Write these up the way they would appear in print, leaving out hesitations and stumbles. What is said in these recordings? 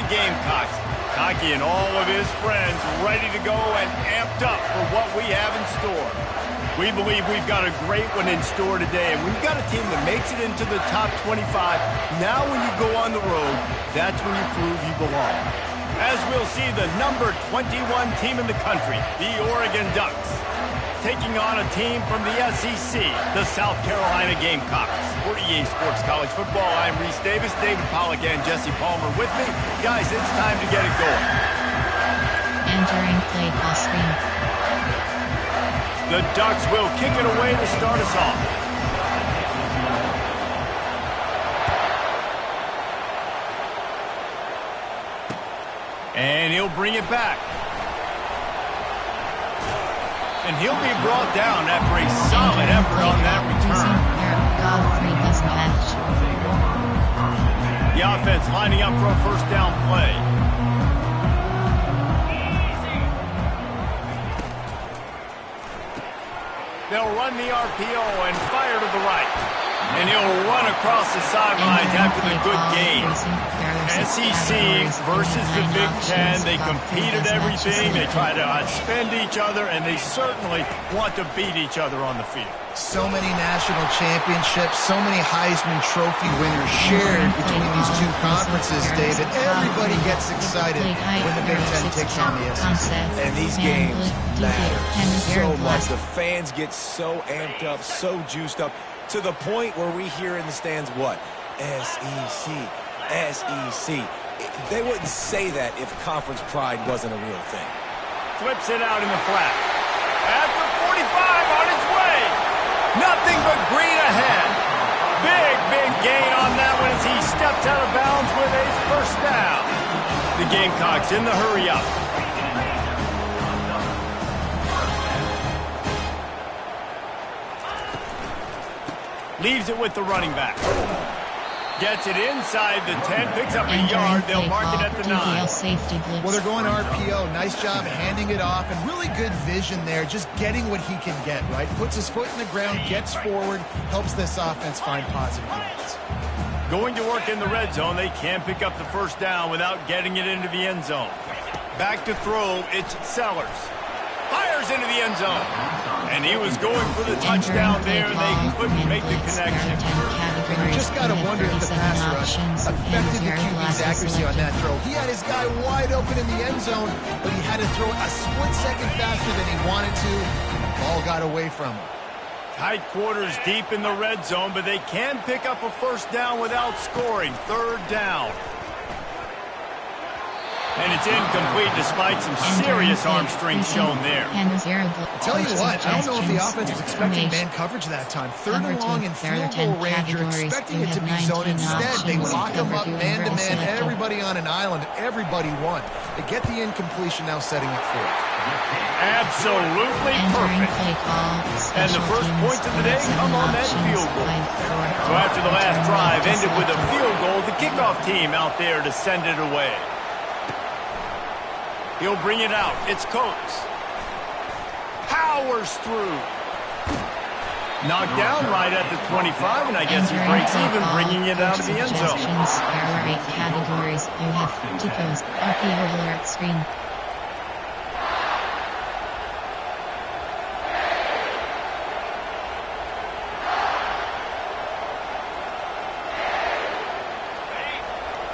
Gamecocks. Cocky and all of his friends ready to go and amped up for what we have in store. We believe we've got a great one in store today, and when you've got a team that makes it into the top 25, now when you go on the road, that's when you prove you belong. As we'll see the number 21 team in the country, the Oregon Ducks, taking on a team from the SEC, the South Carolina Gamecocks. For EA Sports College Football, I'm Reese Davis, David Pollack, and Jesse Palmer with me. Guys, it's time to get it going. Entering play call screen. The Ducks will kick it away to start us off. And he'll bring it back. And he'll be brought down after a solid effort on that return. Godfrey does match. The offense lining up for a first down play. They'll run the RPO and fire to the right. And he'll run across the sidelines after the good game. SEC versus the Big Ten. They compete at everything. They try to outspend each other, and they certainly want to beat each other on the field. So many national championships, so many Heisman Trophy winners shared between these two conferences, David. Everybody gets excited when the Big Ten takes on the SEC. And these games matter so much. The fans get so amped up, so juiced up, to the point where we hear in the stands what? SEC, SEC. They wouldn't say that if conference pride wasn't a real thing. Flips it out in the flat. At the 45 on its way. Nothing but green ahead. Big gain on that one as he steps out of bounds with a first down. The Gamecocks in the hurry up. Leaves it with the running back. Gets it inside the 10, picks up a yard. They'll mark it at the 9. Well, they're going RPO. Nice job handing it off, and really good vision there, just getting what he can get, right? Puts his foot in the ground, gets forward, helps this offense find positive yards. Going to work in the red zone. They can't pick up the first down without getting it into the end zone. Back to throw, it's Sellers. Fires into the end zone. And he was going for the touchdown there, and they couldn't make the connection. You just got to wonder if the pass rush affected the QB's accuracy on that throw. He had his guy wide open in the end zone, but he had to throw it a split second faster than he wanted to. The ball got away from him. Tight quarters deep in the red zone, but they can pick up a first down without scoring. Third down. And it's incomplete despite some serious arm strength shown there. Tell you what, I don't know if the offense was expecting man coverage that time. Third and long in field goal range, you're expecting it to be zone. Instead, they lock them up man-to-man, everybody on an island, everybody won. They get the incompletion, now setting it forth. Absolutely perfect. And the first points of the day come on that field goal. So after the last drive ended with a field goal, the kickoff team out there to send it away. He'll bring it out. It's Coates. Powers through. Knocked down right at the 25, and I guess he breaks even, bringing it out of the end zone. There are 8 categories. You have to post RPO alert screen.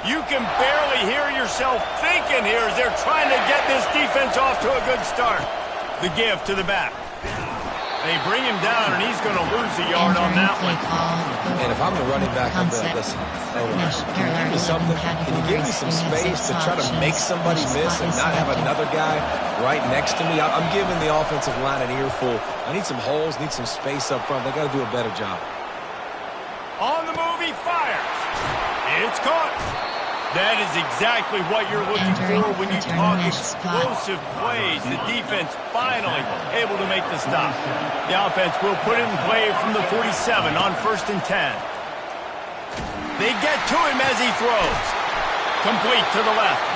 You can barely hear yourself thinking here as they're trying to get this defense off to a good start. The give to the back. They bring him down, and he's going to lose a yard on that one. And if I'm the running back, I'm going to listen. Can you give me something? Can you give me some space to try to make somebody miss and not have another guy right next to me? I'm giving the offensive line an earful. I need some holes, need some space up front. They got to do a better job. On the move, he fires. It's caught. That is exactly what you're looking for when you talk explosive plays. The defense finally able to make the stop. The offense will put it in play from the 47 on 1st and 10. They get to him as he throws. Complete to the left.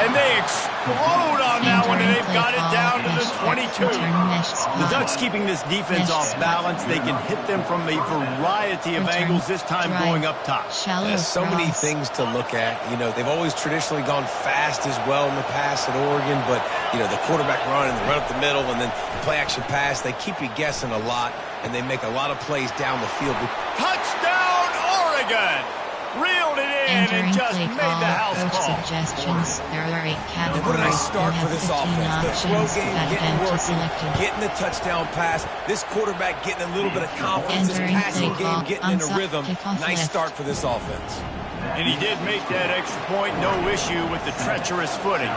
And they explode on that one, and they've got it down to the 22. The Ducks keeping this defense off balance. They can hit them from a variety of angles, this time going up top. There's so many things to look at. You know, they've always traditionally gone fast as well in the past at Oregon, but, you know, the quarterback run and the run up the middle and then the play-action pass, they keep you guessing a lot, and they make a lot of plays down the field. Touchdown, Oregon! Reeled it in and just made the house call. Suggestions. There are 8 categories. And what a nice start for this offense. The throw game getting working, getting the touchdown pass. This quarterback getting a little bit of confidence. This passing game getting in a rhythm. Nice start for this offense. And he did make that extra point. No issue with the treacherous footing.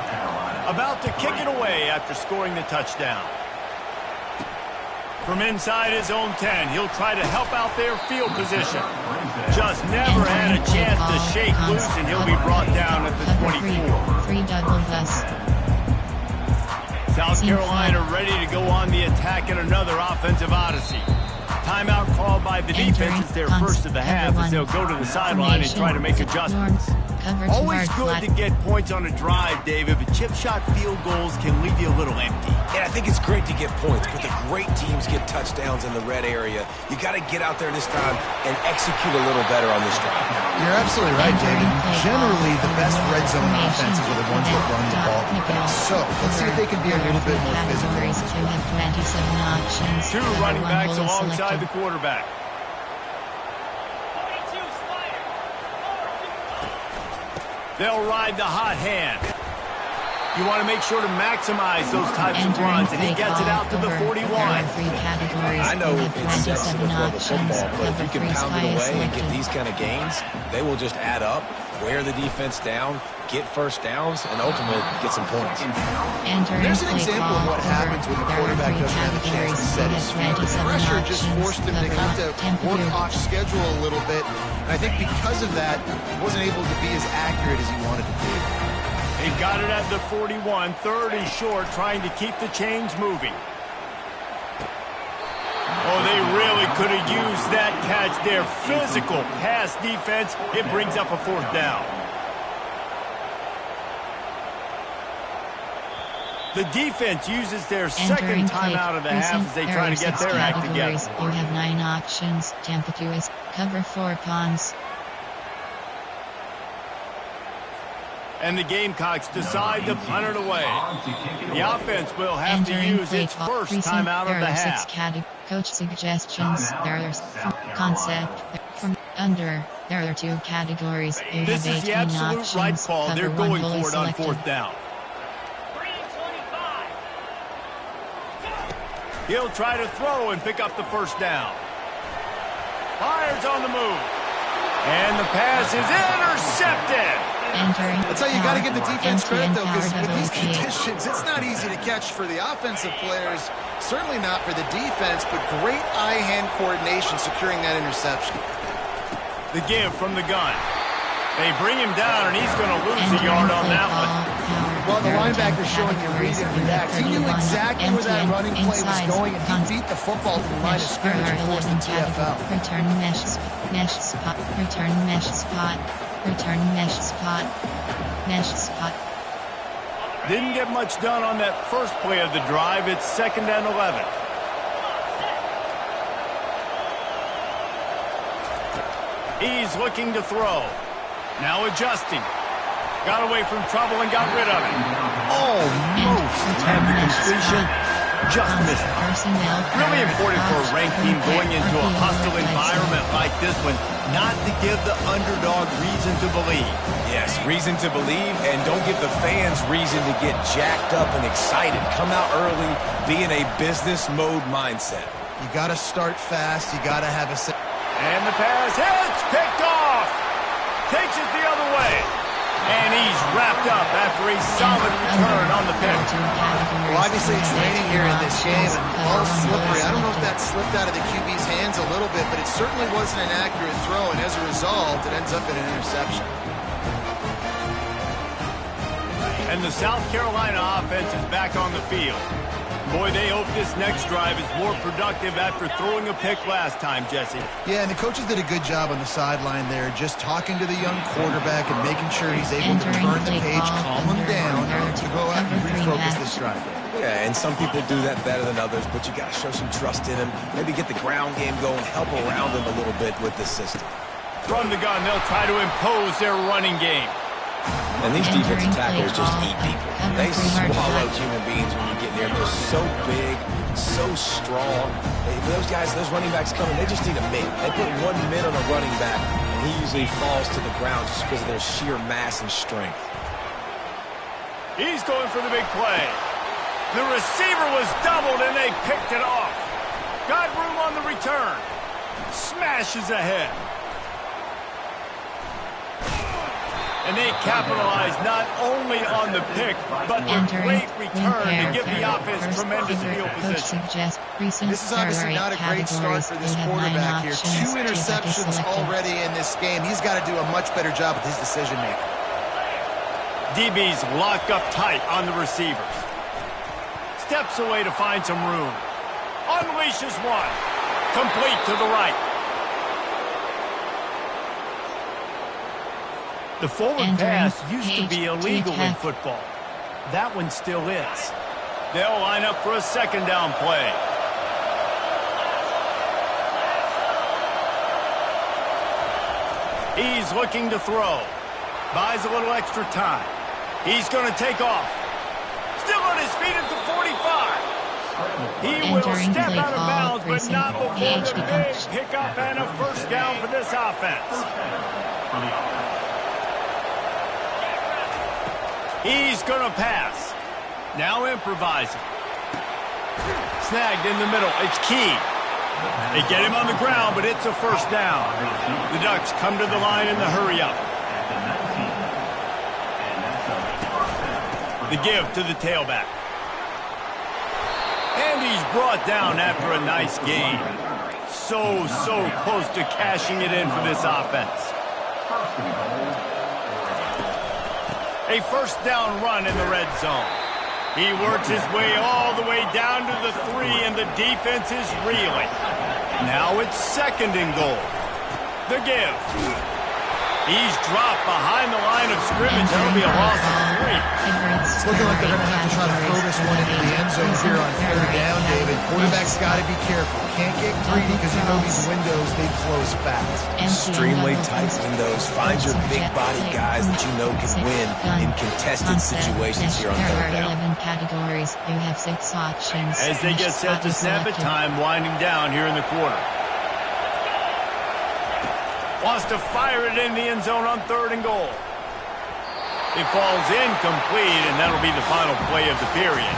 About to kick it away after scoring the touchdown. From inside his own 10, he'll try to help out their field position. Just never had a chance to shake loose, and he'll be brought down at the 24. South Carolina ready to go on the attack in another offensive odyssey. Timeout called by the defense. It's their first of the half as they'll go to the sideline and try to make adjustments. Always good to get points on a drive, David, but chip shot field goals can leave you a little empty. And I think it's great to get points, but the great teams get touchdowns in the red area. You got to get out there this time and execute a little better on this drive. You're absolutely right, David. Generally, the best red zone offenses are the ones that run the ball best. So let's see if they can be a little bit more physical. 2 running backs alongside the quarterback. They'll ride the hot hand. You want to make sure to maximize those types of runs, and he gets it out to the 41. I know it's sexy to throw the football, but if you can pound it away and get these kind of gains, they will just add up, wear the defense down, get first downs, and ultimately get some points. There's an example of what happens when the quarterback doesn't have a chance to set his feet. The pressure just forced him to have to work off schedule a little bit. And I think because of that, he wasn't able to be as accurate as he wanted to be. He got it at the 41, 3rd and short, trying to keep the chains moving. Oh, they really could have used that catch. Their physical pass defense, it brings up a 4th down. The defense uses their second timeout of the half as they try to get their act together. You have 9 options. Tampa 2 is cover 4 pawns. And the Gamecocks decide to punt it away. The offense will have to use its first timeout of the half. Coach suggestions. There are concept from under. There are 2 categories. You this have is the 18 absolute options. right call. They're going for it on 4th down. He'll try to throw and pick up the 1st down. Fires on the move. And the pass is intercepted. That's how you got to give the defense credit, though, because with these conditions, it's not easy to catch for the offensive players, certainly not for the defense, but great eye-hand coordination securing that interception. The give from the gun. They bring him down, and he's going to lose a yard on that one. Well, the linebacker's showing you read and react. He knew exactly where that running play was going, and he beat the football to the line of scrimmage and forced the TFL. Return mesh spot. Return mesh spot. Return mesh spot. Mesh spot. Didn't get much done on that first play of the drive. It's 2nd and 11. He's looking to throw. Now adjusting. Got away from trouble and got rid of it. Almost had the completion. Just missed it. Really important for a ranked team going into a hostile environment like this one, not to give the underdog reason to believe. Yes, reason to believe, and don't give the fans reason to get jacked up and excited. Come out early, be in a business mode mindset. You got to start fast. You got to have a... And the pass hits, picked off. Takes it the other way. And he's wrapped up after a solid return on the pick. Well, obviously it's raining here in this game, and the ball's slippery. I don't know if that slipped out of the QB's hands a little bit, but it certainly wasn't an accurate throw, and as a result, it ends up in an interception. And the South Carolina offense is back on the field. Boy, they hope this next drive is more productive after throwing a pick last time, Jesse. Yeah, and the coaches did a good job on the sideline there, just talking to the young quarterback and making sure he's able to turn the page, calm him down to go out and refocus this drive. Yeah, and some people do that better than others, but you got to show some trust in him. Maybe get the ground game going, help around him a little bit with this system. From the gun, they'll try to impose their running game. And these defensive tackles just eat people. They swallow human beings when you get near them. They're so big, so strong. Those guys, those running backs coming, they just need a mid. They put 1 mid on a running back, and he usually falls to the ground just because of their sheer mass and strength. He's going for the big play. The receiver was doubled, and they picked it off. Got room on the return. Smashes ahead. And they capitalized not only on the pick, but the great return to give the offense tremendous field position. This is obviously not a great start for this quarterback here. 2 interceptions already in this game. He's got to do a much better job with his decision-making. DB's locked up tight on the receivers. Steps away to find some room. Unleashes one. Complete to the right. The forward pass used to be illegal in football. That one still is. They'll line up for a second down play. He's looking to throw. Buys a little extra time. He's going to take off. Still on his feet at the 45. He will step out of bounds, but not before the big pickup and a first down for this offense. He's going to pass. Now improvising. Snagged in the middle. It's key. They get him on the ground, but it's a first down. The Ducks come to the line in the hurry-up. The give to the tailback. And he's brought down after a nice gain. So close to cashing it in for this offense. A first down run in the red zone. He works his way all the way down to the 3, and the defense is reeling. Now it's second and goal. The give. He's dropped behind the line of scrimmage. That'll be a loss of 3. It's looking like they're going to have to try to throw this one into the end zone here on third down, David. Quarterback's got to be careful. Can't get greedy because you know these windows, they close fast. Extremely tight windows. Find your big body guys that you know can win in contested situations here on third down. 11 categories. You have 6 options. As they get set to snap it, time winding down here in the quarter. Wants to fire it in the end zone on third and goal. It falls incomplete, and that'll be the final play of the period.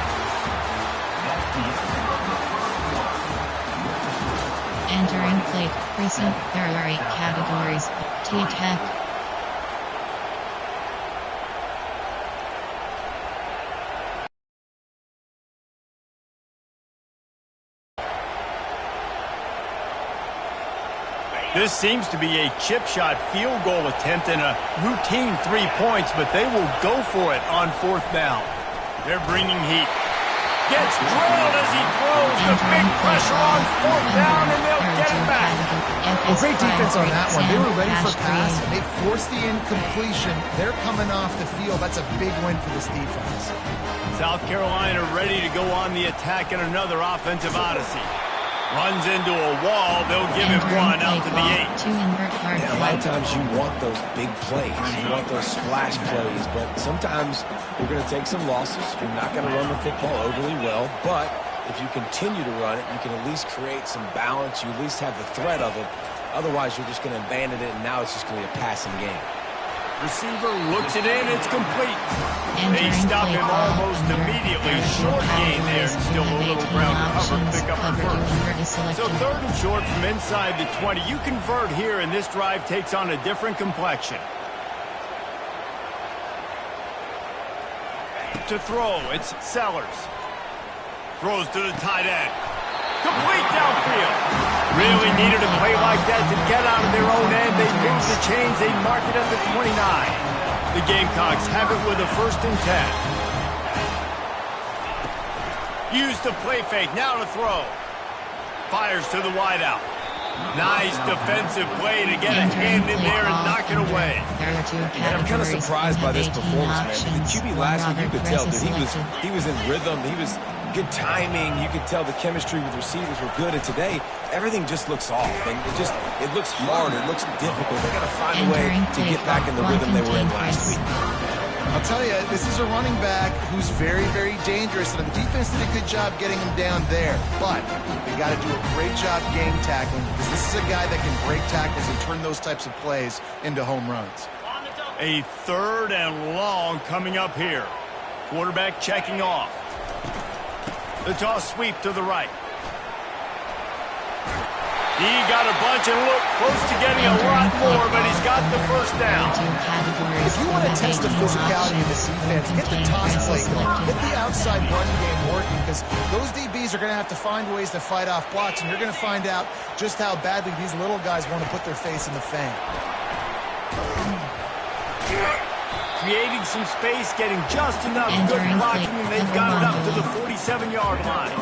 Entering plate, recent, there are 8 categories. T-Tech. This seems to be a chip shot field goal attempt and a routine 3 points, but they will go for it on fourth down. They're bringing heat. Gets drilled as he throws the big pressure on fourth down, and they'll get it back. Well, great defense on that one. They were ready for pass, and they forced the incompletion. They're coming off the field. That's a big win for this defense. South Carolina ready to go on the attack in another offensive odyssey. Runs into a wall. They'll give it one out to the 8. Yeah, a lot of times you want those big plays. You want those splash plays, but sometimes you're going to take some losses. You're not going to run the football overly well, but if you continue to run it, you can at least create some balance. You at least have the threat of it. Otherwise, you're just going to abandon it, and now it's just going to be a passing game. Receiver looks it in. It's complete. They stop him almost immediately. Short gain there. Still a little ground cover. Pick up the first. So third and short from inside the 20. You convert here, and this drive takes on a different complexion. To throw, it's Sellers. Throws to the tight end. Complete downfield. Really needed a play like that to get out of their own end. They move the chains. They mark it at the 29. The Gamecocks have it with a 1st and 10. Use the play fake. Now to throw. Fires to the wideout. Nice defensive play to get a hand in there and knock it away. And I'm kind of surprised by this performance, man. The QB last week, you could tell that he was in rhythm. He was good timing. You could tell the chemistry with receivers were good. And today, everything just looks off. And it looks hard. It looks difficult. They got to find a way to get back in the rhythm they were in last week. I'll tell you, this is a running back who's very, very dangerous, and the defense did a good job getting him down there. But they got to do a great job game tackling, because this is a guy that can break tackles and turn those types of plays into home runs. A 3rd and long coming up here. Quarterback checking off. The toss sweep to the right. He got a bunch and looked close to getting a lot more, but he's got the first down. If you want to test the physicality of this defense, get the toss play going. Get the outside run game working, because those DBs are going to have to find ways to fight off blocks, and you're going to find out just how badly these little guys want to put their face in the fan. Creating some space, getting just enough good blocking, and they've got it up to the 47-yard line.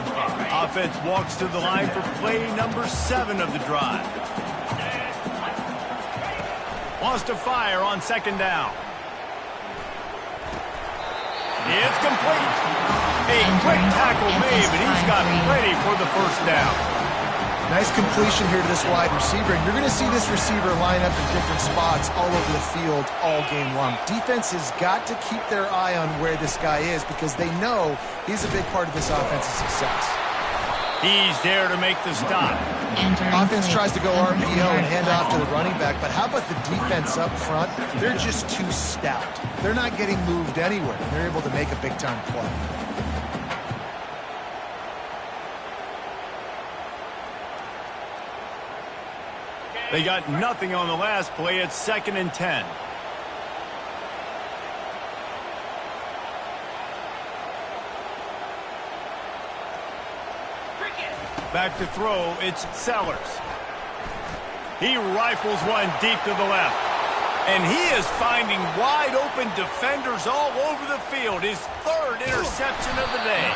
Offense walks to the line for play number 7 of the drive. Wants to fire on 2nd down. It's complete. A quick tackle made, but he's got ready for the first down. Nice completion here to this wide receiver, and you're going to see this receiver line up in different spots all over the field all game long. Defense has got to keep their eye on where this guy is, because they know he's a big part of this offense's success. He's there to make the stop. Offense tries to go RPO and hand off to the running back, but how about the defense up front? They're just too stout. They're not getting moved anywhere. They're able to make a big-time play. They got nothing on the last play. It's 2nd and 10. Back to throw, it's Sellers. He rifles one deep to the left. And he is finding wide-open defenders all over the field. His 3rd interception of the day.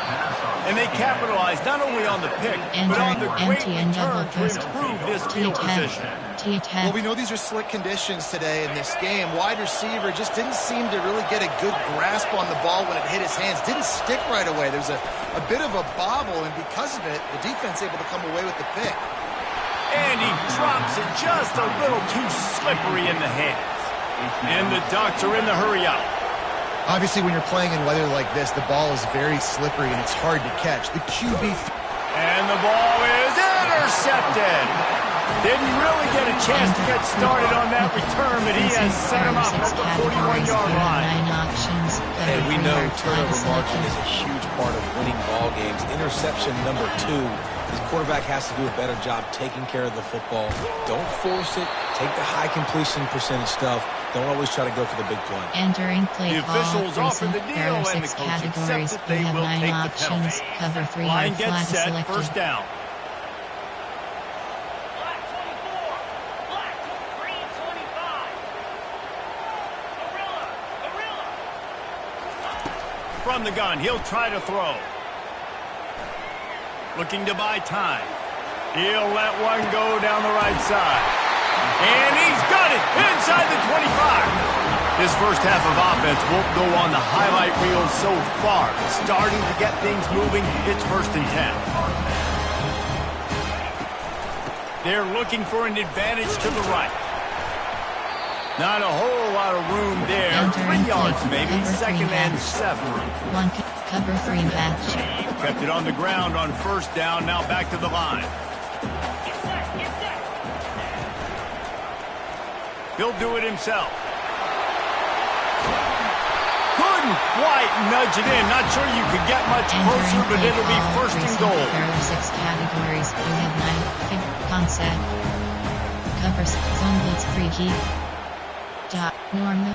And they capitalize not only on the pick, but on the great return to improve this field position. Well, we know these are slick conditions today in this game. Wide receiver just didn't seem to really get a good grasp on the ball when it hit his hands. Didn't stick right away. There's a bit of a bobble, and because of it, the defense able to come away with the pick. And he drops it just a little too slippery in the hands. And the Ducks are in the hurry up. Obviously, when you're playing in weather like this, the ball is very slippery and it's hard to catch. The QB... And the ball is intercepted. Didn't really get a chance to get started on that return, but he has set him up at the 41-yard line. And we know turnover margin is a huge part of winning ball games. Interception number 2. His quarterback has to do a better job taking care of the football. Don't force it. Take the high completion percentage stuff. Don't always try to go for the big play. Entering play the officials offer the deal, there are and 6 the coach categories. accepts that We they have will 9 take the options. penalty. Cover 3 Line or gets flat set, selected. first down. From the gun, he'll try to throw. Looking to buy time. He'll let one go down the right side. And he's got it inside the 25. This first half of offense won't go on the highlight reel so far. Starting to get things moving. It's 1st and 10. They're looking for an advantage to the right. Not a whole lot of room there. 3 yards maybe. 2nd and 7. Cover 3 match. Kept it on the ground on 1st down. Now back to the line. He'll do it himself. Couldn't quite nudge it in. Not sure you could get much closer, but it'll be 1st and goal. There are 6 categories. We have 9. Concept. Cover zone blitz free key. Normal.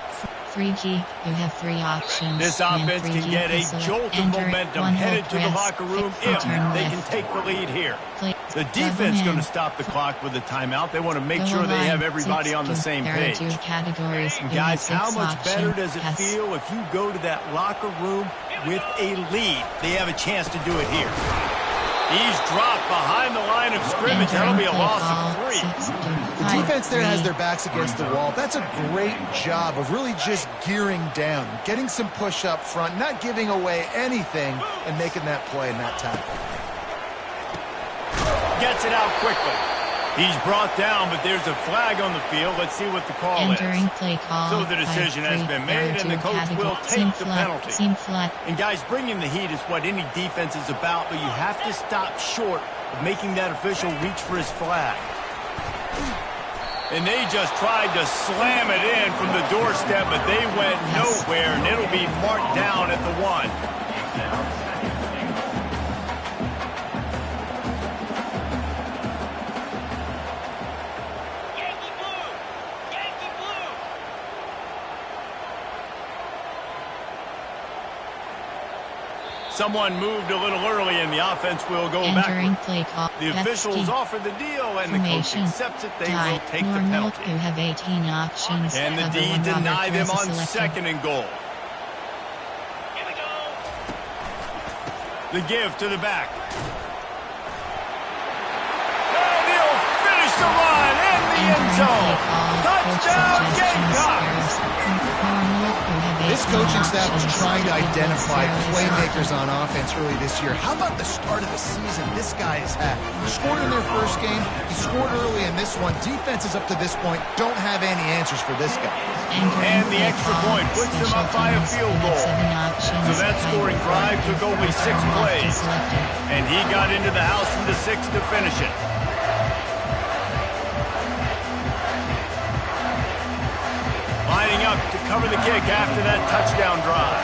Free key. You have 3 options. This offense can get a jolt of momentum headed to the locker room if they can take the lead here. The defense is going to stop the clock with a timeout. They want to make sure they have everybody on the same page. And guys, how much better does it feel if you go to that locker room with a lead? They have a chance to do it here. He's dropped behind the line of scrimmage. That'll be a loss of 3. The defense there has their backs against the wall. That's a great job of really just gearing down, getting some push up front, not giving away anything, and making that play in that tackle. Gets it out quickly. He's brought down, but there's a flag on the field. Let's see what the call is. Play call. So the decision has been made, and the coach will take the penalty. And guys, bringing the heat is what any defense is about, but you have to stop short of making that official reach for his flag. And they just tried to slam it in from the doorstep, but they went nowhere, and it'll be marked down at the 1. Someone moved a little early, and the offense will go back. The officials offer the deal, and the coach accepts it. They will take the penalty. You have 18 options. And the D deny them on 2nd and goal. The give to the back. And he'll finish the run in the end zone. Touchdown, Gamecocks! This coaching staff was trying to identify playmakers on offense early this year. How about the start of the season this guy has had? He scored in their first game. He scored early in this one. Defenses up to this point don't have any answers for this guy. And the extra point puts them up by a field goal. So that scoring drive took only 6 plays. And he got into the house from the 6 to finish it. Lining up to cover the kick after that touchdown drive.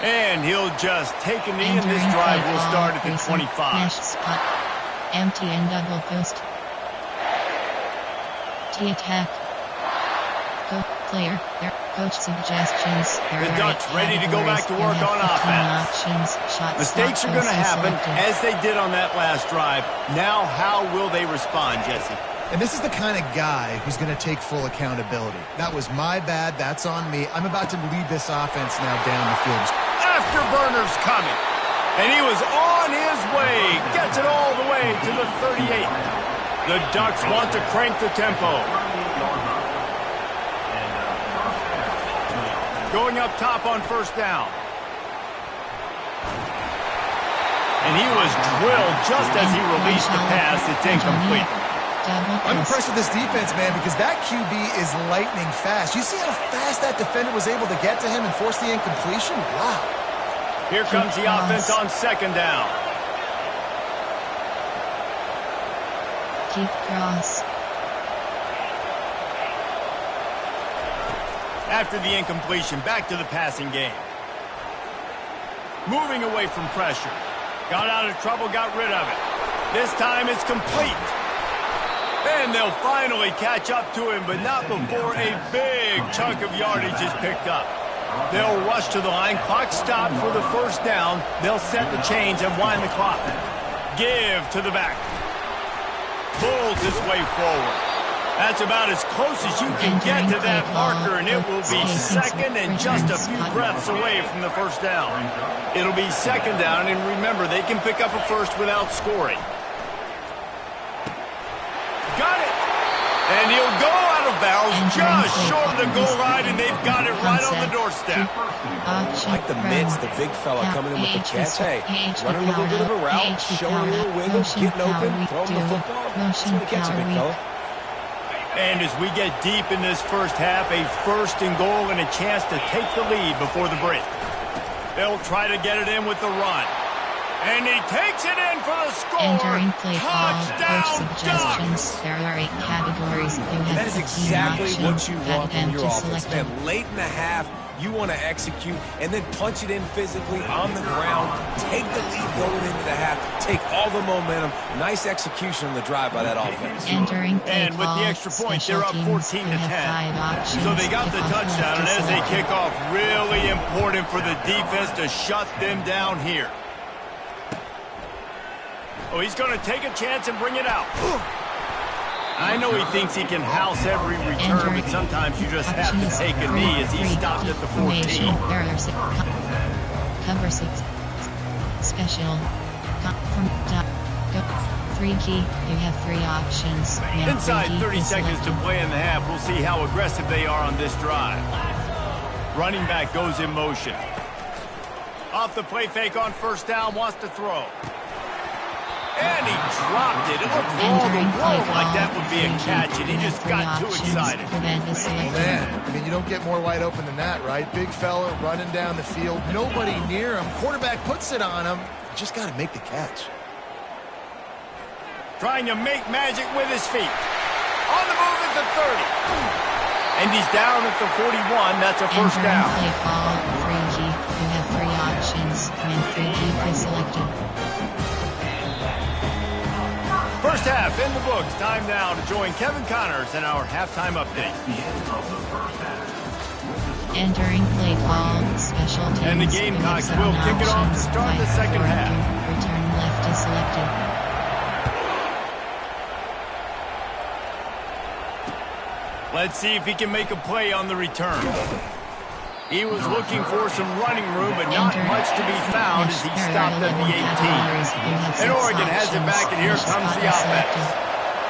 And he'll just take a knee, and this drive will start at the 25. Empty and double post. T-attack. Go player. Their coach suggestions. The Ducks ready to go back to work on offense. Mistakes are going to happen, as they did on that last drive. Now, how will they respond, Jesse? And this is the kind of guy who's going to take full accountability. That was my bad. That's on me. I'm about to lead this offense now down the field. Afterburner's coming. And he was on his way. Gets it all the way to the 38. The Ducks want to crank the tempo. Going up top on 1st down. And he was drilled just as he released the pass. It's incomplete. I'm impressed with this defense, man, because that QB is lightning fast. You see how fast that defender was able to get to him and force the incompletion? Wow. Here comes the offense on 2nd down. Keep cross. After the incompletion, back to the passing game. Moving away from pressure. Got out of trouble, got rid of it. This time it's complete. And they'll finally catch up to him, but not before a big chunk of yardage is picked up. They'll rush to the line. Clock stopped for the 1st down. They'll set the chains and wind the clock. Give to the back. Pulls his way forward. That's about as close as you can get to that marker, and it will be 2nd and just a few breaths away from the 1st down. It'll be 2nd down, and remember, they can pick up a first without scoring. Got it! And he'll go out of bounds just short of the goal line, and they've got it right on the doorstep. Like the mids, the big fella coming in with the catch. Hey, running a little bit of a route, showing a little wiggle, getting open, throwing the football. That's what he gets, big fella. And as we get deep in this first half, a 1st and goal and a chance to take the lead before the break. They'll try to get it in with the run. And he takes it in for the score. Entering play call, coach Touchdown, suggestions. Ducks. There are 8 categories. You have That is 15 exactly options. what you want from your offense, selected. man. Late in the half, you want to execute and then punch it in physically on the ground. Take the lead going into the half. Take all the momentum. Nice execution on the drive by that offense. Entering play And with the extra point, they're up 14 to 10. So they got the touchdown, and as they kick off, really important for the defense to shut them down here. Oh, he's going to take a chance and bring it out. I know he thinks he can house every return, but sometimes you just have to take a knee as he stopped at the 14. There are 6. Cover 6. Special. From top. 3 key. You have 3 options. Inside 30 seconds to play in the half. We'll see how aggressive they are on this drive. Running back goes in motion. Off the play fake on first down, wants to throw. And he dropped it. It looked for all the world like that would be a catch, and he just got too excited. Man, I mean, you don't get more wide open than that, right? Big fella running down the field. Nobody near him. Quarterback puts it on him. Just got to make the catch. Trying to make magic with his feet. On the move at the 30. And he's down at the 41. That's a first down. Play call, 3 key. You have 3 options. And 3 key pre-selected. First half in the books. Time now to join Kevin Connors in our halftime update. Entering play call, special teams. And the Gamecocks will kick it off to start the second half. Return left is selected. Let's see if he can make a play on the return. He was looking for some running room, but not much to be found as he stopped at the 18. And Oregon has it back, and here comes the offense.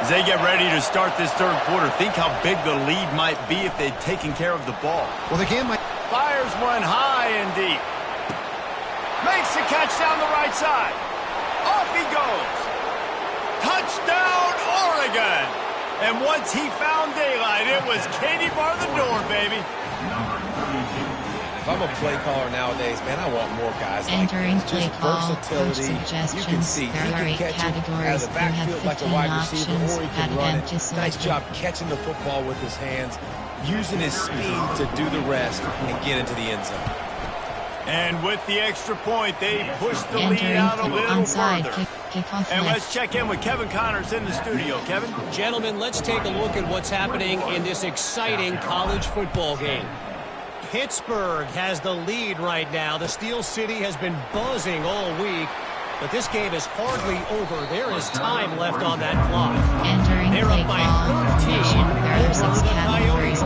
As they get ready to start this third quarter, think how big the lead might be if they'd taken care of the ball. Well, the game might... Fires one high and deep. Makes the catch down the right side. Off he goes. Touchdown, Oregon. And once he found daylight, it was Katie bar the door, baby. If I'm a play caller nowadays, man, I want more guys like Entering this. play Just call, versatility. You can see he can catch it out of the backfield like a wide receiver, or he can run it. Nice job catching the football with his hands, using his speed to do the rest and get into the end zone. And with the extra point, they push the lead out a little further. And let's check in with Kevin Connors in the studio. Kevin? Gentlemen, let's take a look at what's happening in this exciting college football game. Pittsburgh has the lead right now. The Steel City has been buzzing all week, but this game is hardly over. There is time left on that clock. They're up by 13 over the Coyotes.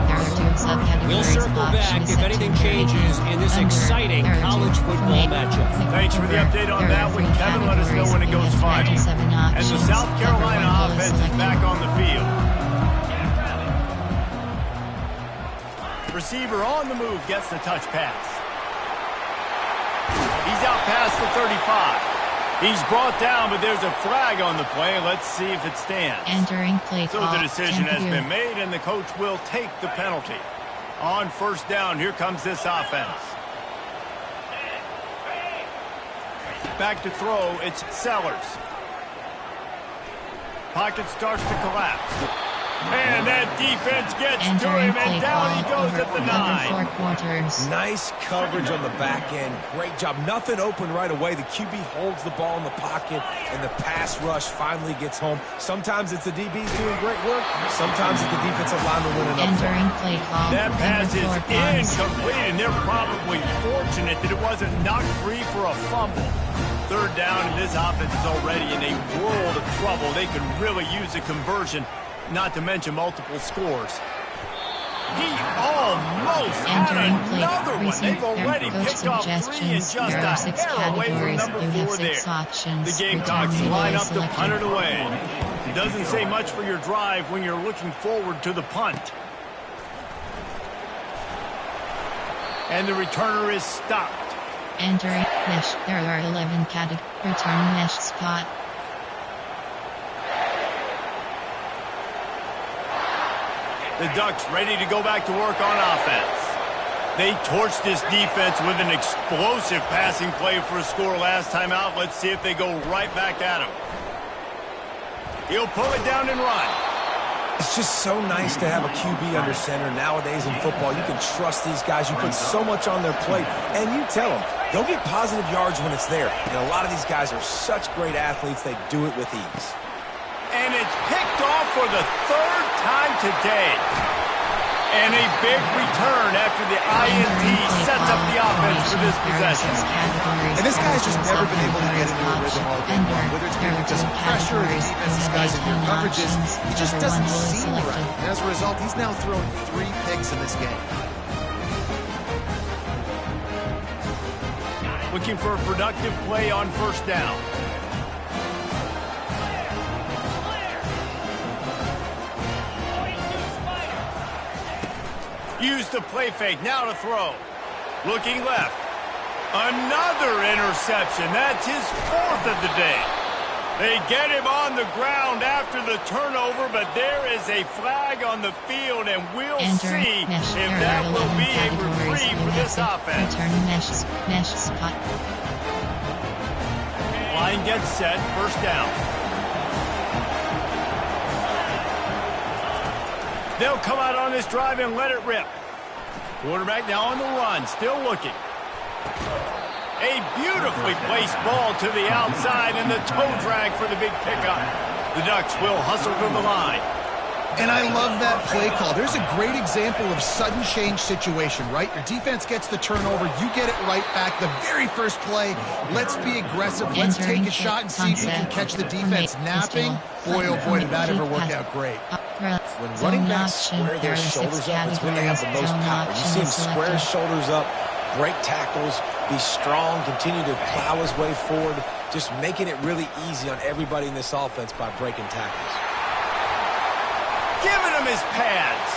We'll circle back if anything changes in this exciting college football matchup. Thanks for the update on that one, Kevin. Let us know when it goes final. And the South Carolina offense is back on the field. Receiver on the move gets the touch pass. He's out past the 35. He's brought down, but there's a flag on the play. Let's see if it stands. Entering play so the decision has been made, and the coach will take the penalty. On first down, here comes this offense. Back to throw, it's Sellers. Pocket starts to collapse. And that defense gets to him, and down he goes at the 9. Nice coverage on the back end. Great job. Nothing open right away. The QB holds the ball in the pocket, and the pass rush finally gets home. Sometimes it's the DBs doing great work. Sometimes it's the defensive lineman winning up front. That pass is incomplete, and they're probably fortunate that it wasn't knocked free for a fumble. Third down, and this offense is already in a world of trouble. They could really use a conversion, not to mention multiple scores. He almost had another one. They've already picked off 3 and just a hair away from number 4 there. The Gamecocks line up to punt it away. It doesn't say much for your drive when you're looking forward to the punt. And the returner is stopped. Entering mesh. There are 11 categories. Return mesh spot. The Ducks ready to go back to work on offense. They torched this defense with an explosive passing play for a score last time out. Let's see if they go right back at him. He'll pull it down and run. It's just so nice to have a QB under center. Nowadays in football, you can trust these guys. You put so much on their plate, and you tell them, they'll get positive yards when it's there. And a lot of these guys are such great athletes, they do it with ease. And it's picked off for the third time today. And a big return after the INT sets up the offense for this possession. And this guy's just never been able to get into a rhythm all game long. Whether it's been because of pressure or the defense's guys in their coverages, he just doesn't seem right. And as a result, he's now thrown 3 picks in this game. Looking for a productive play on first down. Use the play fake, now to throw. Looking left. Another interception. That's his 4th of the day. They get him on the ground after the turnover, but there is a flag on the field, and we'll see if that will be a reprieve for this offense. Mesh spot. Line gets set, first down. They'll come out on this drive and let it rip. Quarterback now on the run, still looking. A beautifully placed ball to the outside and the toe drag for the big pickup. The Ducks will hustle to the line. And I love that play call. There's a great example of sudden change situation, right? Your defense gets the turnover. You get it right back. The very first play, let's be aggressive. Let's take a shot and see if we can catch the defense napping. Boy, oh boy, did that ever work out great. When running backs square their shoulders up, it's when they have the most power. You see him square his shoulders up, break tackles, be strong, continue to plow his way forward, just making it really easy on everybody in this offense by breaking tackles. Giving him his pads.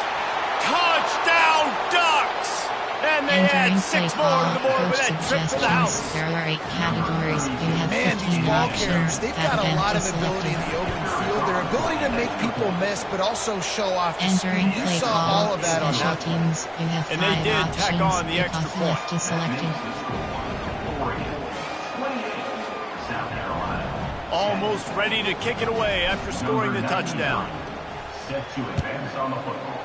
Touchdown, Ducks! And they add 6 more to the board with that trip to the house. There are 8 categories. You have Man, 15 these ball options. carriers, they've got a lot of ability in the open field. Their ability to make people miss, but also show off the speed. You saw all of that on special that. teams. You have 5 And they did options. tack on the extra Kickoff point. left is selected. Almost ready to kick it away after scoring the touchdown. Set to advance on the football.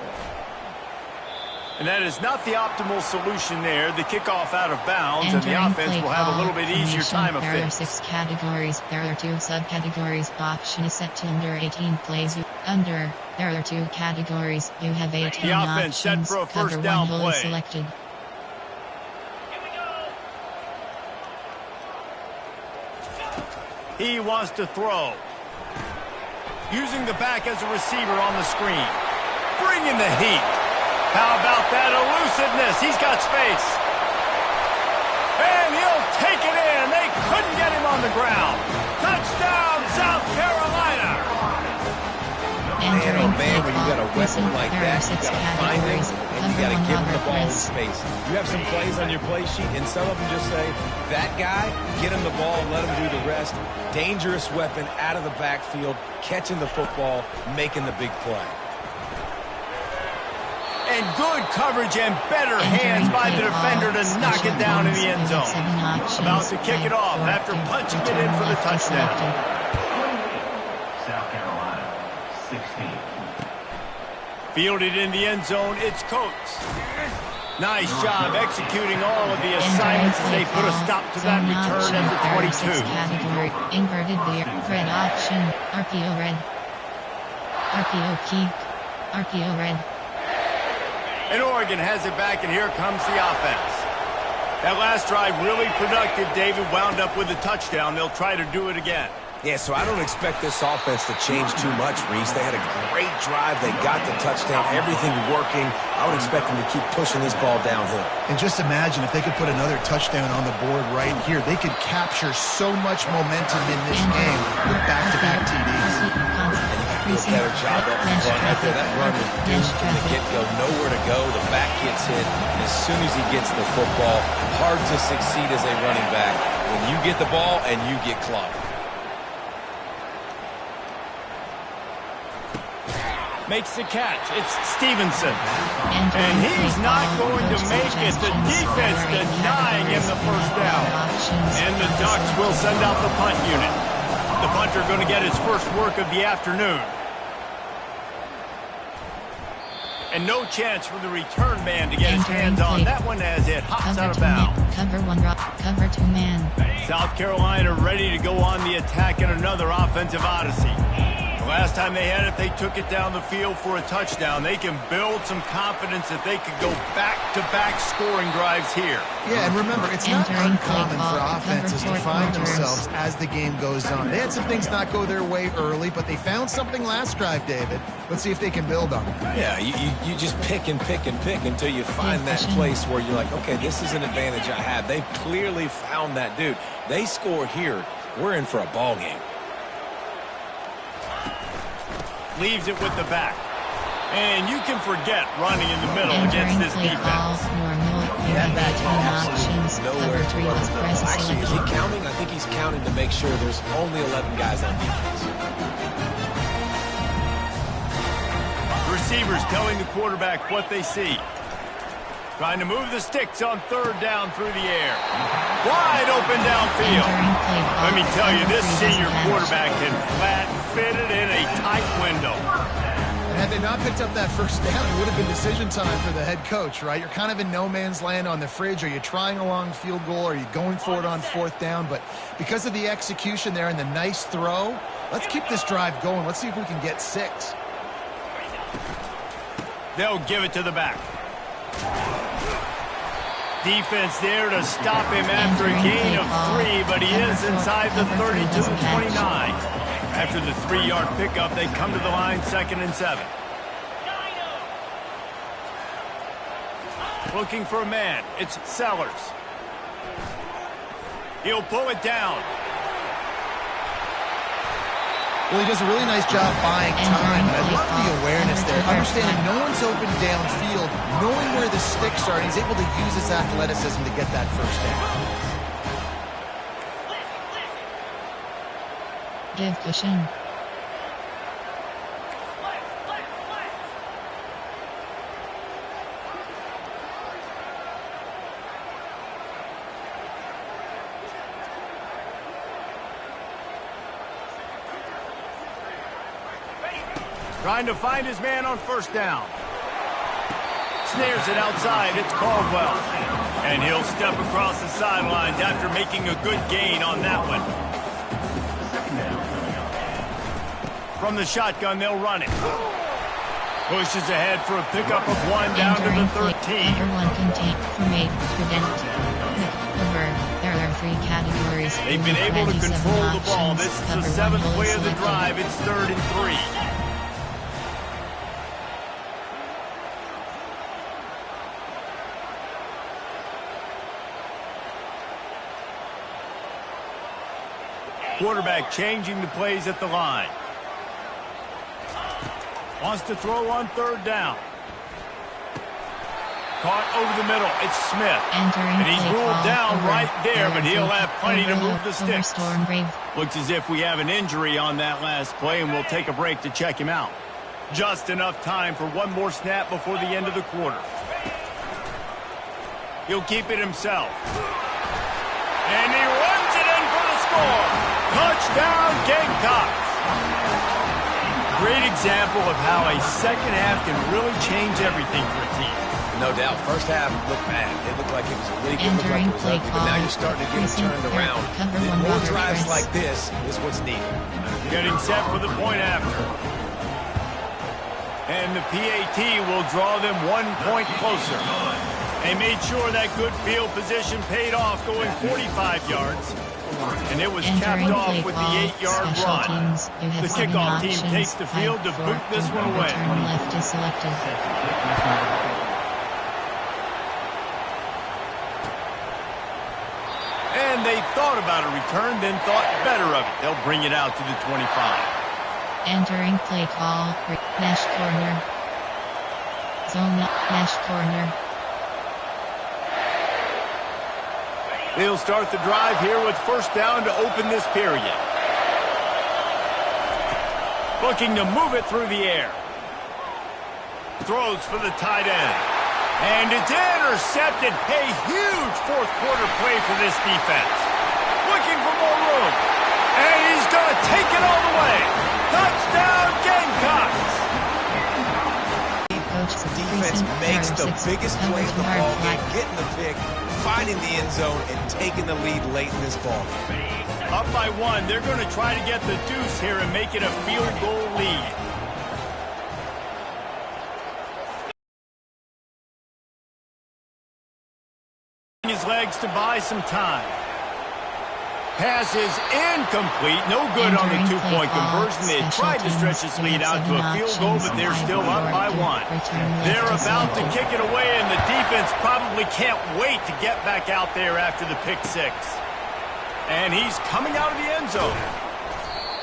And that is not the optimal solution there. The kickoff out of bounds, and the offense will have a little bit easier time of There are fix. 6 categories. There are 2 subcategories. Option is set to under 18 plays. Under. There are 2 categories. You have 18 The offense set options. for a first Cover down 1 hole is play. selected. He wants to throw. Using the back as a receiver on the screen. Bringing the heat. How about that elusiveness? He's got space. And he'll take it in. They couldn't get him on the ground. Touchdown, South Carolina. Man, oh man, when you got a weapon like that, you got to find him, and you got to give him the ball in space. You have some plays on your play sheet, and some of them just say, that guy, get him the ball, let him do the rest. Dangerous weapon out of the backfield, catching the football, making the big play. And good coverage and better hands by the defender to knock it down in the end zone. About to kick it off after punching it in for the touchdown. South Carolina, 16. Fielded in the end zone, it's Coates. Nice job executing all of the assignments as they put a stop to that return at the 22. Category, inverted veer, red option, RPO red, RPO key, RPO red. And Oregon has it back, and here comes the offense. That last drive really productive. David wound up with a touchdown. They'll try to do it again. Yeah, so I don't expect this offense to change too much, Reese. They had a great drive. They got the touchdown. Everything working. I would expect them to keep pushing this ball downhill. And just imagine if they could put another touchdown on the board right here. They could capture so much momentum in this game with back-to-back TDs. Do a better job up in front right there. That run was doomed from the get-go. Nowhere to go. The back gets hit. And as soon as he gets the football, hard to succeed as a running back when you get the ball and you get clocked. Makes the catch. It's Stevenson. And he's not going to make it. The defense denying him the first down. And the Ducks will send out the punt unit. The punter going to get his first work of the afternoon. And no chance for the return man to get his hands on that one as it hops out of bounds. Cover 1, cover 2 man. South Carolina ready to go on the attack in another offensive odyssey. The last time they had it, they took it down the field for a touchdown. They can build some confidence that they could go back-to-back scoring drives here. Yeah, and remember, it's not uncommon for offenses to find themselves as the game goes on. They had some things not go their way early, but they found something last drive, David. Let's see if they can build on it. Yeah, you just pick and pick and pick until you find that place where you're like, okay, this is an advantage I have. They clearly found that dude. They score here, we're in for a ball game. Leaves it with the back. And you can forget running in the middle against this defense. Actually, is he counting? I think he's counting to make sure there's only 11 guys on defense. Receivers telling the quarterback what they see. Trying to move the sticks on third down through the air. Wide open downfield. Let me tell you, this senior quarterback can flat fit it in a tight window. And had they not picked up that first down, it would have been decision time for the head coach, right? You're kind of in no man's land on the fridge. Are you trying a long field goal? Are you going for it on fourth down? But because of the execution there and the nice throw, let's keep this drive going. Let's see if we can get 6. They'll give it to the back. Defense there to stop him after a gain of 3, but he is inside the 32-29. After the 3-yard pickup, they come to the line 2nd and 7. Looking for a man. It's Sellers. He'll pull it down. Well, he does a really nice job buying time. I love the awareness there. Understanding no one's open downfield, knowing where the sticks are, and he's able to use his athleticism to get that first down. Give cushion. Trying to find his man on first down. Snares it outside. It's Caldwell. And he'll step across the sidelines after making a good gain on that one. From the shotgun, they'll run it. Pushes ahead for a pickup of 1 down to the 13. Everyone can take from 8, prevent, cover. There are 3 categories. They've been able to control the ball. This is the 7th play of the drive. It's 3rd and 3. Quarterback changing the plays at the line. Wants to throw on 3rd down. Caught over the middle. It's Smith. And he's ruled down right there, but he'll have plenty to move the sticks. Looks as if we have an injury on that last play, and we'll take a break to check him out. Just enough time for one more snap before the end of the quarter. He'll keep it himself. And he runs it in for the score. Touchdown, Gamecocks! Great example of how a second half can really change everything for a team. No doubt. First half looked bad. It looked like it was illegal. It looked like it was ugly, but now you're starting to get it turned around. More drives like this is what's needed. Getting set for the point after. And the PAT will draw them 1 point closer. They made sure that good field position paid off, going 45 yards. And it was capped off with the 8-yard run. The kickoff team takes the field to boot this one away. Left is selected. And they thought about a return, then thought better of it. They'll bring it out to the 25. Entering play call. Mesh corner. Zone mesh corner. They'll start the drive here with first down to open this period. Looking to move it through the air. Throws for the tight end. And it's intercepted. A huge fourth quarter play for this defense. Looking for more room. And he's going to take it all the way. Touchdown, Gamecocks. Defense makes the biggest play of the ball game, getting the pick, finding the end zone, and taking the lead late in this ball game. Up by 1. They're going to try to get the deuce here and make it a field goal lead. His legs to buy some time. Pass is incomplete. No good on the two-point conversion. They tried to stretch this lead out to a field goal, but they're still up by 1. They're about to kick it away, and the defense probably can't wait to get back out there after the pick 6. And he's coming out of the end zone.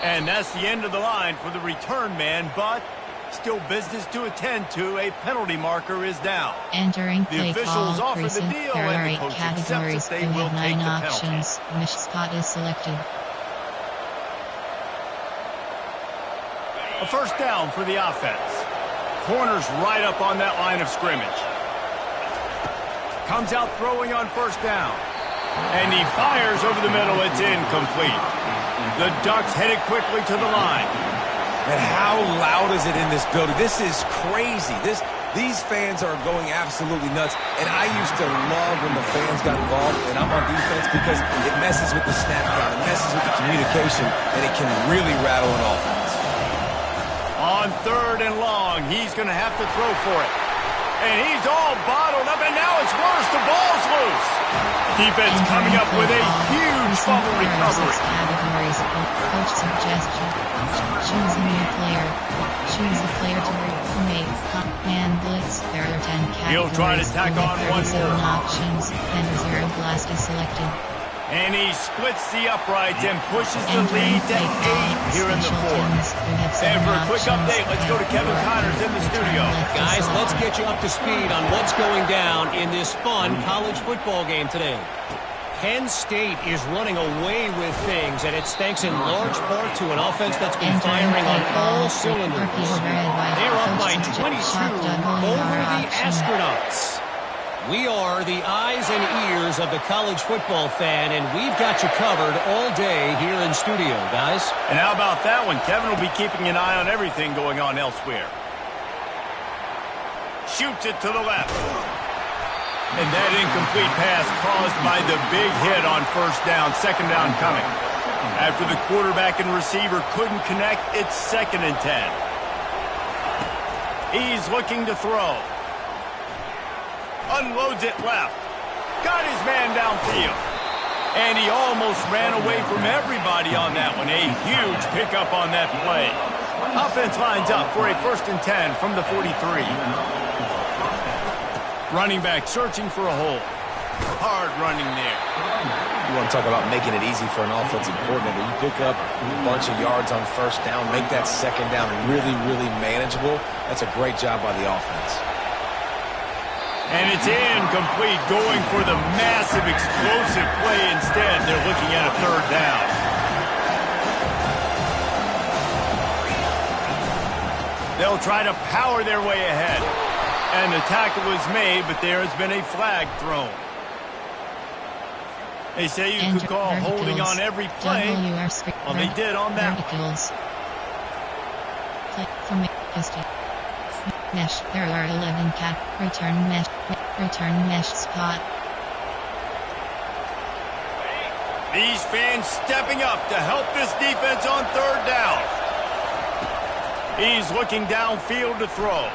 And that's the end of the line for the return man, but still business to attend to. A penalty marker is down. Entering The play officials call, offer the present, deal, there and are the 8 coach accepts categories. that they You will have take 9 the penalty. options. Mesh spot is selected. A first down for the offense. Corners right up on that line of scrimmage. Comes out throwing on first down. And he fires over the middle. It's incomplete. The Ducks headed quickly to the line. And how loud is it in this building? This is crazy. These fans are going absolutely nuts. And I used to love when the fans got involved, and I'm on defense, because it messes with the snap count, it messes with the communication, and it can really rattle an offense. On 3rd and long, he's going to have to throw for it. And he's all bottled up, and now it's worse. The ball's loose. Defense coming up with a huge fumble recovery. Categories. Coach suggestion. Choosing your player. Choose a player to make. Man blitz. There are 10 categories. He'll try to tack on one more. Options. And zero blast is selected. And he splits the uprights and pushes the lead to 8 here in the 4th. And for a quick update, let's go to Kevin Connors in the studio. Guys, let's get you up to speed on what's going down in this fun college football game today. Penn State is running away with things, and it's thanks in large part to an offense that's been firing on all cylinders. They're up by 22 over the Astronauts. We are the eyes and ears of the college football fan, and we've got you covered all day here in studio, guys. And how about that one? Kevin will be keeping an eye on everything going on elsewhere. Shoots it to the left. And that incomplete pass caused by the big hit on first down, second down coming. After the quarterback and receiver couldn't connect, it's 2nd and 10. He's looking to throw. Unloads it left. Got his man downfield. And he almost ran away from everybody on that one. A huge pickup on that play. Offense lines up for a 1st and 10 from the 43. Running back searching for a hole. Hard running there. You want to talk about making it easy for an offensive coordinator. You pick up a bunch of yards on first down, make that second down really, really manageable. That's a great job by the offense. And it's incomplete, going for the massive explosive play instead. They're looking at a 3rd down. They'll try to power their way ahead. And the tackle is made, but there has been a flag thrown. They say you could call holding on every play. Well, they did on that one. Mesh. There are 11 return mesh spot. These fans stepping up to help this defense on 3rd down. He's looking downfield to throw.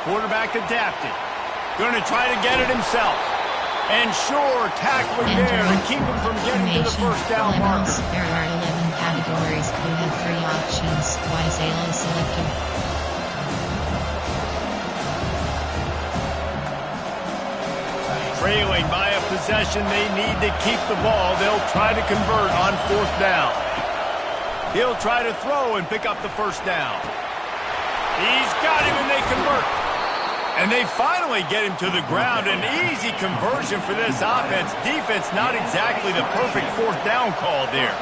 Quarterback adapted. Going to try to get it himself. And sure, tackling there to keep him from getting to the first down marker. There are 11 categories. You have 3 options. Wisale is selected. Trailing by a possession, they need to keep the ball. They'll try to convert on 4th down. He'll try to throw and pick up the first down. He's got him and they convert. And they finally get him to the ground. An easy conversion for this offense. Defense not exactly the perfect 4th down call there.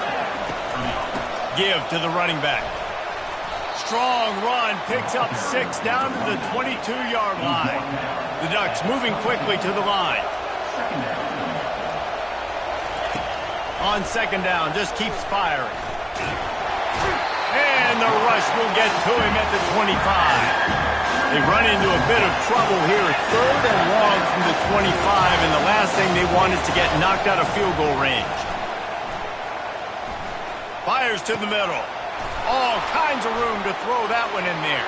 Give to the running back. strong run picks up 6 down to the 22-yard line. The Ducks moving quickly to the line. On second down, just keeps firing. And the rush will get to him at the 25. They run into a bit of trouble here. 3rd and long from the 25, and the last thing they want is to get knocked out of field goal range. Fires to the middle. All kinds of room to throw that one in there.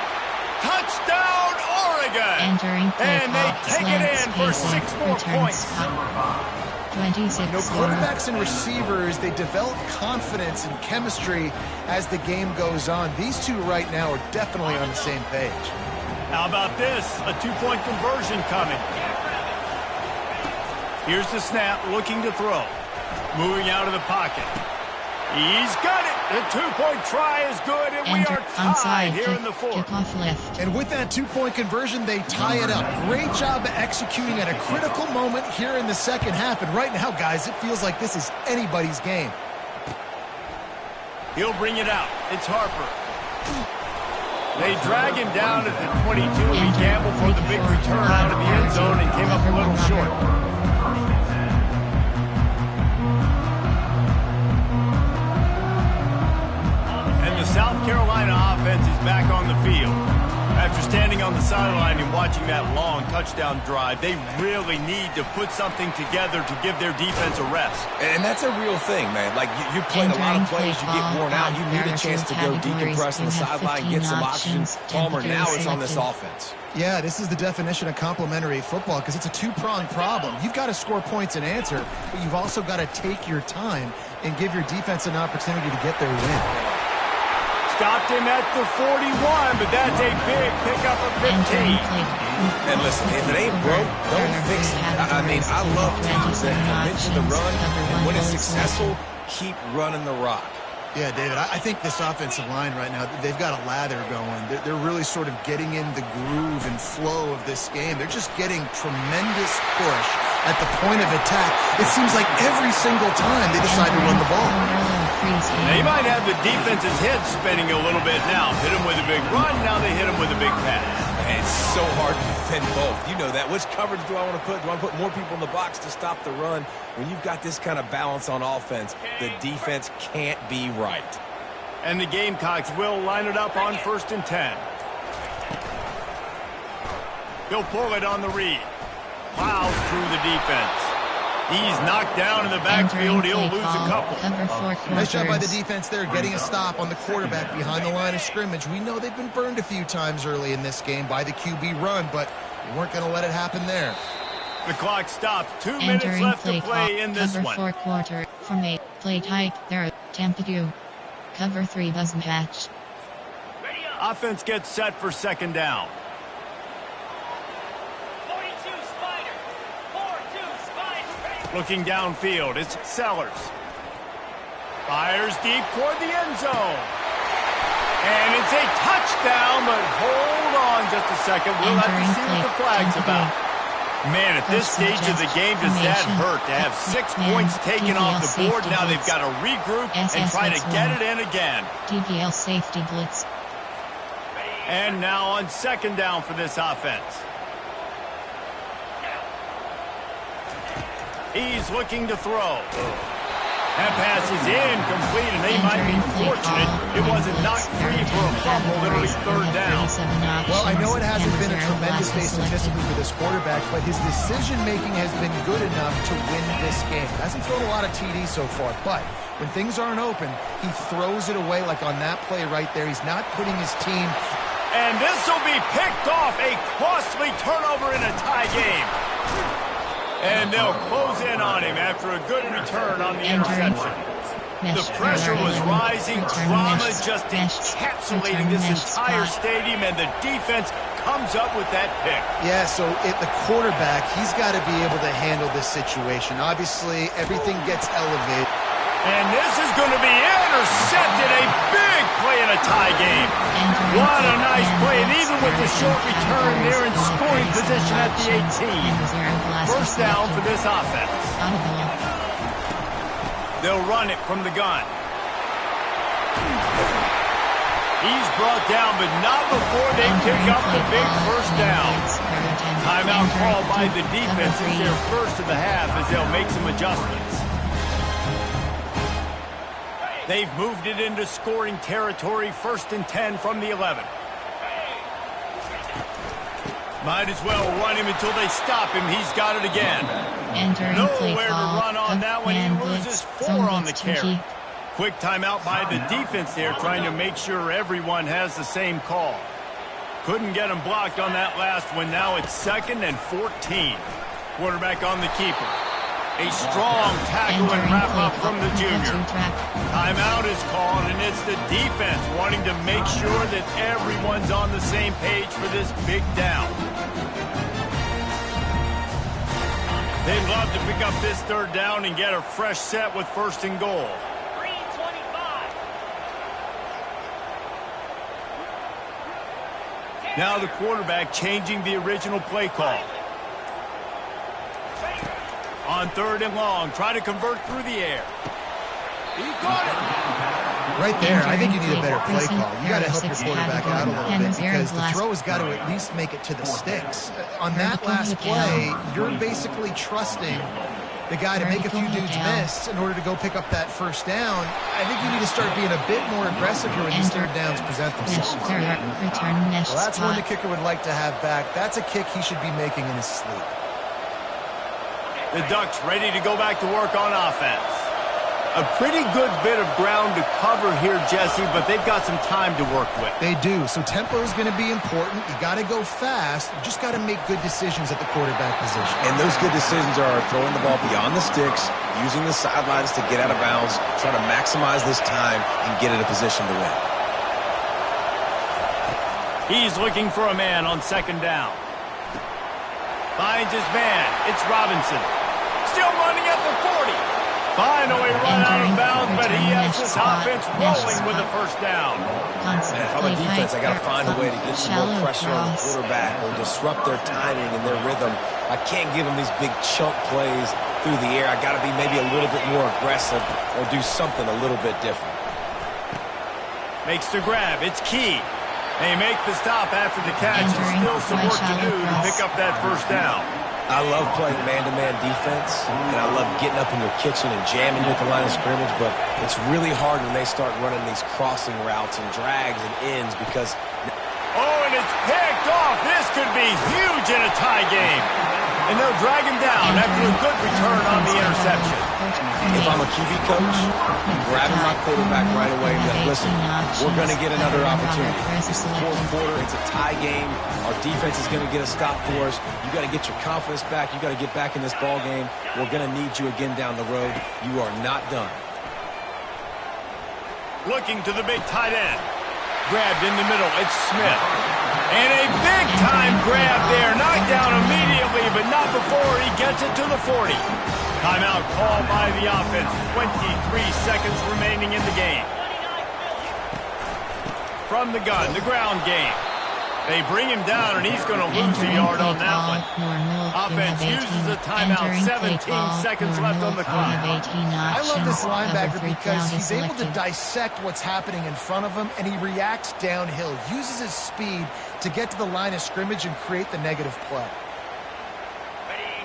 Touchdown, Oregon! And they take it in for 6 more points. 26. Quarterbacks and receivers, they develop confidence and chemistry as the game goes on. These two right now are definitely on the same page. How about this? A 2-point conversion coming. Here's the snap, looking to throw. Moving out of the pocket. He's got it. The 2-point try is good, and we are tied here in the 4th. Left. And with that 2-point conversion, they tie it up. Great job of executing at a critical moment here in the second half. And right now, guys, it feels like this is anybody's game. He'll bring it out. It's Harper. They drag him down at the 22. He gambled for the big return out of the end zone and came up a little short. The South Carolina offense is back on the field. After standing on the sideline and watching that long touchdown drive, they really need to put something together to give their defense a rest. And that's a real thing, man. Like, you played a lot of plays, you get worn out, you need a chance to go decompress on the sideline, get some oxygen. Palmer, now it's on this offense. Yeah, this is the definition of complementary football because it's a two-pronged problem. You've got to score points and answer, but you've also got to take your time and give your defense an opportunity to get their win. Stopped him at the 41, but that's a big pickup of 15. And listen, if it ain't broke, don't fix it. I mean, I love teams that commit to the run, and when it's successful, keep running the rock. Yeah, David, I think this offensive line right now, they've got a lather going. They're really sort of getting in the groove and flow of this game. They're just getting tremendous push at the point of attack. It seems like every single time they decide to run the ball. They might have the defense's head spinning a little bit now. Hit him with a big run, now they hit him with a big pass. And it's so hard to defend both. You know that. Which coverage do I want to put? Do I want to put more people in the box to stop the run? When you've got this kind of balance on offense, the defense can't be right. And the Gamecocks will line it up on 1st and 10. He'll pull it on the read. Plows through the defense. He's knocked down in the backfield. He'll lose a couple. Nice job by the defense there, getting a stop on the quarterback behind the line of scrimmage. We know they've been burned a few times early in this game by the QB run, but we weren't going to let it happen there. The clock stops. 2 minutes left to play in this one. Cover 4 quarter from 8. Play tight there. Tampa 2. Cover 3 doesn't match. Offense gets set for second down. Looking downfield, it's Sellers. Fires deep toward the end zone. And it's a touchdown, but hold on just a second. We'll have to see what the flag's about. Man, at this stage of the game, does that hurt to have 6 points taken off the board? Now they've got to regroup and try to get it in again. DPL safety blitz. And now on second down for this offense. He's looking to throw. That pass is incomplete, and they might be fortunate it wasn't knocked free for a fumble. It'll be 3rd down. Well, I know it hasn't been a tremendous day statistically for this quarterback, but his decision-making has been good enough to win this game. Hasn't thrown a lot of TDs so far, but when things aren't open, he throws it away like on that play right there. He's not putting his team... And this will be picked off. A costly turnover in a tie game. And they'll close in on him after a good return on the interception. The pressure was rising. Drama just encapsulating this entire stadium, and the defense comes up with that pick. Yeah, so the quarterback, he's got to be able to handle this situation. Obviously, everything gets elevated. And this is going to be intercepted. A big play in a tie game. What a nice play. And even with the short return, they're in scoring position at the 18. First down for this offense. They'll run it from the gun. He's brought down, but not before they pick up the big first down. Timeout called by the defense. It's their first of the half as they'll make some adjustments. They've moved it into scoring territory, 1st and 10 from the 11. Might as well run him until they stop him. He's got it again. Nowhere to run on that one. He loses 4 on the carry. Quick timeout by the defense there, trying to make sure everyone has the same call. Couldn't get him blocked on that last one. Now it's 2nd and 14. Quarterback on the keeper. A strong tackle and wrap-up from the junior. Timeout is called, and it's the defense wanting to make sure that everyone's on the same page for this big down. They'd love to pick up this 3rd down and get a fresh set with 1st and goal. Now the quarterback changing the original play call. On 3rd and long, try to convert through the air. He got it. Right there, I think you need a better play call. You got to help your quarterback out a little bit because the throw has got to at least make it to the sticks. On that last play, you're basically trusting the guy to make a few dudes miss in order to go pick up that 1st down. I think you need to start being a bit more aggressive here when these 3rd downs present themselves. Well, that's one the kicker would like to have back. That's a kick he should be making in his sleep. The Ducks ready to go back to work on offense. A pretty good bit of ground to cover here, Jesse, but they've got some time to work with. They do, so tempo is going to be important. You got to go fast. You just got to make good decisions at the quarterback position. And those good decisions are throwing the ball beyond the sticks, using the sidelines to get out of bounds, trying to maximize this time and get in a position to win. He's looking for a man on 2nd down. Finds his man. It's Robinson. Still running at the 40. Finally run out of bounds, but he has this offense rolling with the 1st down. Man, if I'm a defense, I got to find a way to get some more pressure on the quarterback or disrupt their timing and their rhythm. I can't give them these big chunk plays through the air. I got to be maybe a little bit more aggressive or do something a little bit different. Makes the grab. It's Key. They make the stop after the catch, and still some work to do to pick up that 1st down. I love playing man-to-man defense, and I love getting up in your kitchen and jamming you at the line of scrimmage, but it's really hard when they start running these crossing routes and drags and ends because... Oh, and it's picked off. This could be huge in a tie game. And they'll drag him down after a good return on the interception. If I'm a QB coach, I'm grabbing my quarterback right away and then, listen, we're going to get another opportunity. It's the 4th quarter. It's a tie game. Our defense is going to get a stop for us. You got to get your confidence back. You got to get back in this ball game. We're going to need you again down the road. You are not done. Looking to the big tight end. Grabbed in the middle. It's Smith. And a big-time grab there. Knocked down immediately, but not before he gets it to the 40. Timeout called by the offense. 23 seconds remaining in the game. From the gun, the ground game. They bring him down, and he's going to lose a yard on that one. Offense uses a timeout. 17 seconds left on the clock. I love this linebacker because he's able to dissect what's happening in front of him, and he reacts downhill, uses his speed to get to the line of scrimmage and create the negative play.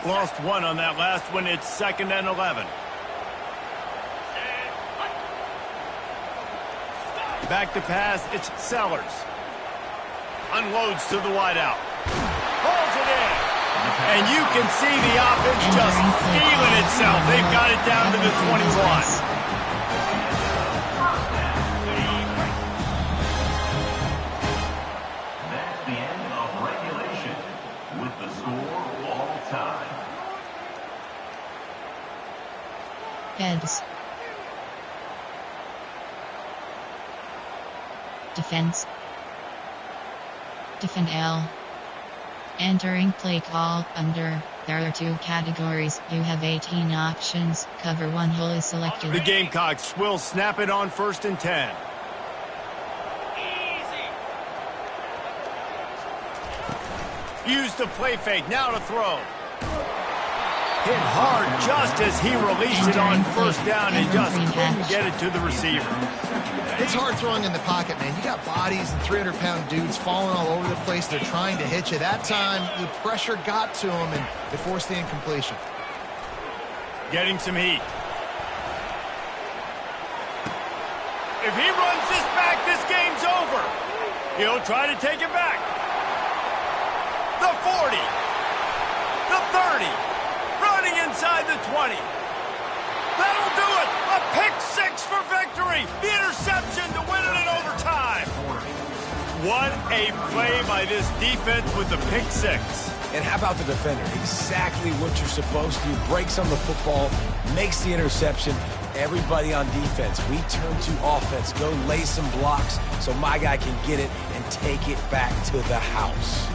Lost 1 on that last one. It's 2nd and 11. Back to pass. It's Sellers. Unloads to the wideout. Pulls it in. And you can see the offense just feeling itself. They've got it down to the 21. Heads. Defense. Defend L. Entering play call under. There are 2 categories. You have 18 options. Cover 1 hole is selected. The Gamecocks will snap it on 1st and 10. Use the play fake. Now to throw. Hit hard just as he released it on first down and just couldn't get it to the receiver. It's hard throwing in the pocket, man. You got bodies and 300-pound dudes falling all over the place. They're trying to hit you. That time, the pressure got to him, and it forced the incompletion. Getting some heat. If he runs this back, this game's over. He'll try to take it back. The 40. The 30. Running inside the 20. That'll do it. A pick six for victory. The interception to win it in overtime. What a play by this defense with the pick six. And how about the defender? Exactly what you're supposed to do. Breaks on the football, makes the interception. Everybody on defense, we turn to offense. Go lay some blocks so my guy can get it and take it back to the house.